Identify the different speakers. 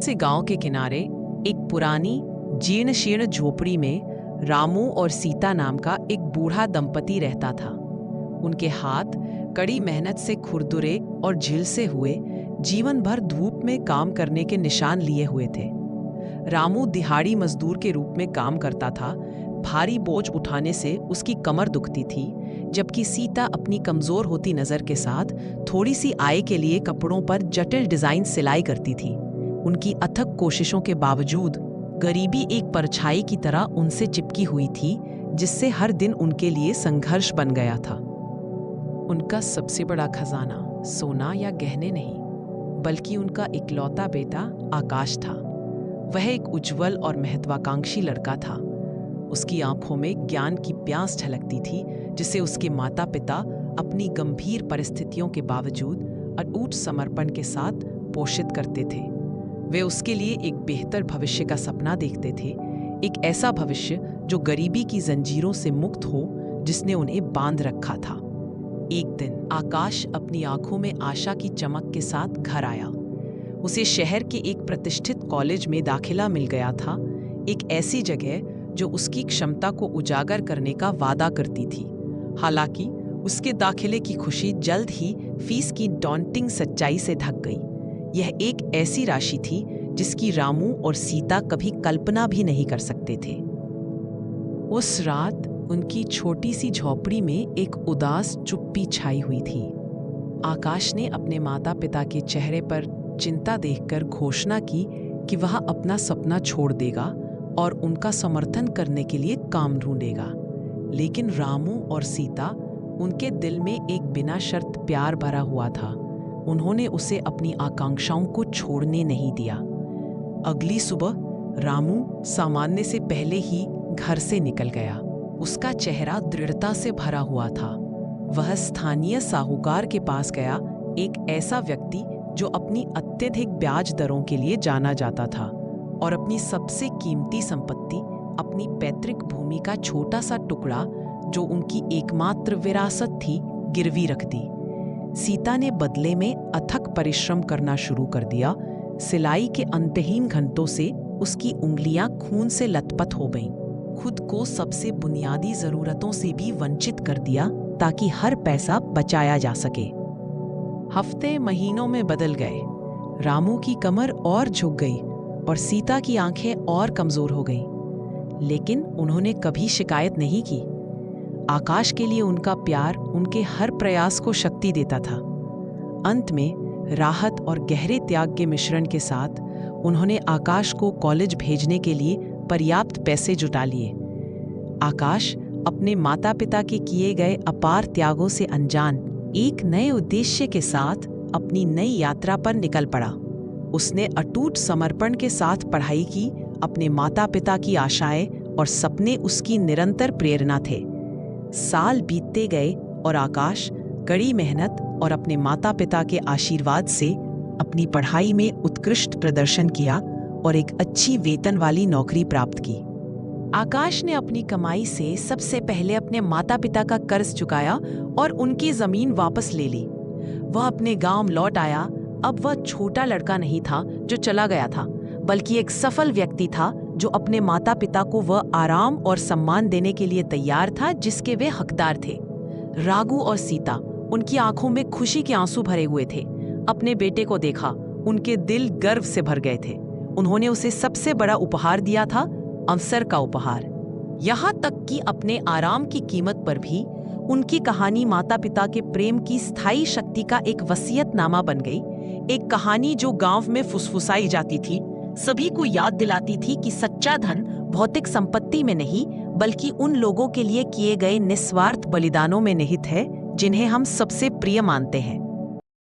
Speaker 1: से गांव के किनारे एक पुरानी जीर्ण शीर्ण झोपड़ी में रामू और सीता नाम का एक बूढ़ा दंपति रहता था। उनके हाथ कड़ी मेहनत से खुरदुरे और झिलसे हुए, जीवन भर धूप में काम करने के निशान लिए हुए थे। रामू दिहाड़ी मजदूर के रूप में काम करता था। भारी बोझ उठाने से उसकी कमर दुखती थी, जबकि सीता अपनी कमजोर होती नजर के साथ थोड़ी सी आय के लिए कपड़ों पर जटिल डिजाइन सिलाई करती थी। उनकी अथक कोशिशों के बावजूद गरीबी एक परछाई की तरह उनसे चिपकी हुई थी, जिससे हर दिन उनके लिए संघर्ष बन गया था। उनका सबसे बड़ा खजाना सोना या गहने नहीं, बल्कि उनका इकलौता बेटा आकाश था। वह एक उज्जवल और महत्वाकांक्षी लड़का था। उसकी आंखों में ज्ञान की प्यास झलकती थी, जिसे उसके माता पिता अपनी गंभीर परिस्थितियों के बावजूद अटूट समर्पण के साथ पोषित करते थे। वे उसके लिए एक बेहतर भविष्य का सपना देखते थे, एक ऐसा भविष्य जो गरीबी की जंजीरों से मुक्त हो, जिसने उन्हें बांध रखा था। एक दिन आकाश अपनी आंखों में आशा की चमक के साथ घर आया। उसे शहर के एक प्रतिष्ठित कॉलेज में दाखिला मिल गया था, एक ऐसी जगह जो उसकी क्षमता को उजागर करने का वादा करती थी। हालांकि उसके दाखिले की खुशी जल्द ही फीस की डॉन्टिंग सच्चाई से ढक गई। यह एक ऐसी राशि थी जिसकी रामू और सीता कभी कल्पना भी नहीं कर सकते थे। उस रात उनकी छोटी सी झोपड़ी में एक उदास चुप्पी छाई हुई थी। आकाश ने अपने माता पिता के चेहरे पर चिंता देखकर घोषणा की कि वह अपना सपना छोड़ देगा और उनका समर्थन करने के लिए काम ढूंढेगा। लेकिन रामू और सीता, उनके दिल में एक बिना शर्त प्यार भरा हुआ था। उन्होंने उसे अपनी आकांक्षाओं को छोड़ने नहीं दिया। अगली सुबह रामू सामान्य से पहले ही घर से निकल गया। उसका चेहरा दृढ़ता से भरा हुआ था। वह स्थानीय साहूकार के पास गया, एक ऐसा व्यक्ति जो अपनी अत्यधिक ब्याज दरों के लिए जाना जाता था और अपनी सबसे कीमती संपत्ति, अपनी पैतृक भूमि का छोटा सा टुकड़ा जो उनकी एकमात्र विरासत थी, गिरवी रख दी। सीता ने बदले में अथक परिश्रम करना शुरू कर दिया। सिलाई के अंतहीन घंटों से उसकी उंगलियां खून से लथपथ हो गईं। खुद को सबसे बुनियादी जरूरतों से भी वंचित कर दिया ताकि हर पैसा बचाया जा सके। हफ्ते महीनों में बदल गए। रामू की कमर और झुक गई और सीता की आंखें और कमजोर हो गईं। लेकिन उन्होंने कभी शिकायत नहीं की। आकाश के लिए उनका प्यार उनके हर प्रयास को शक्ति देता था। अंत में राहत और गहरे त्याग के मिश्रण के साथ उन्होंने आकाश को कॉलेज भेजने के लिए पर्याप्त पैसे जुटा लिए। आकाश अपने माता पिता के किए गए अपार त्यागों से अनजान एक नए उद्देश्य के साथ अपनी नई यात्रा पर निकल पड़ा। उसने अटूट समर्पण के साथ पढ़ाई की। अपने माता पिता की आशाएं और सपने उसकी निरंतर प्रेरणा थे। साल बीतते गए और आकाश कड़ी मेहनत और अपने माता पिता के आशीर्वाद से अपनी पढ़ाई में उत्कृष्ट प्रदर्शन किया और एक अच्छी वेतन वाली नौकरी प्राप्त की। आकाश ने अपनी कमाई से सबसे पहले अपने माता पिता का कर्ज चुकाया और उनकी जमीन वापस ले ली। वह अपने गांव लौट आया। अब वह छोटा लड़का नहीं था जो चला गया था, बल्कि एक सफल व्यक्ति था जो अपने माता पिता को वह आराम और सम्मान देने के लिए तैयार था जिसके वे हकदार थे। राघु और सीता, उनकी आंखों में खुशी के आंसू भरे हुए थे। अपने बेटे को देखा, उनके दिल गर्व से भर गए थे। उन्होंने उसे सबसे बड़ा उपहार दिया था, अवसर का उपहार। यहाँ तक कि अपने आराम की कीमत पर भी उनकी कहानी माता पिता के प्रेम की स्थायी शक्ति का एक वसीयतनामा बन गई। एक कहानी जो गांव में फुसफुसाई जाती थी, सभी को याद दिलाती थी कि सच्चा धन भौतिक संपत्ति में नहीं, बल्कि उन लोगों के लिए किए गए निस्वार्थ बलिदानों में निहित है जिन्हें हम सबसे प्रिय मानते हैं।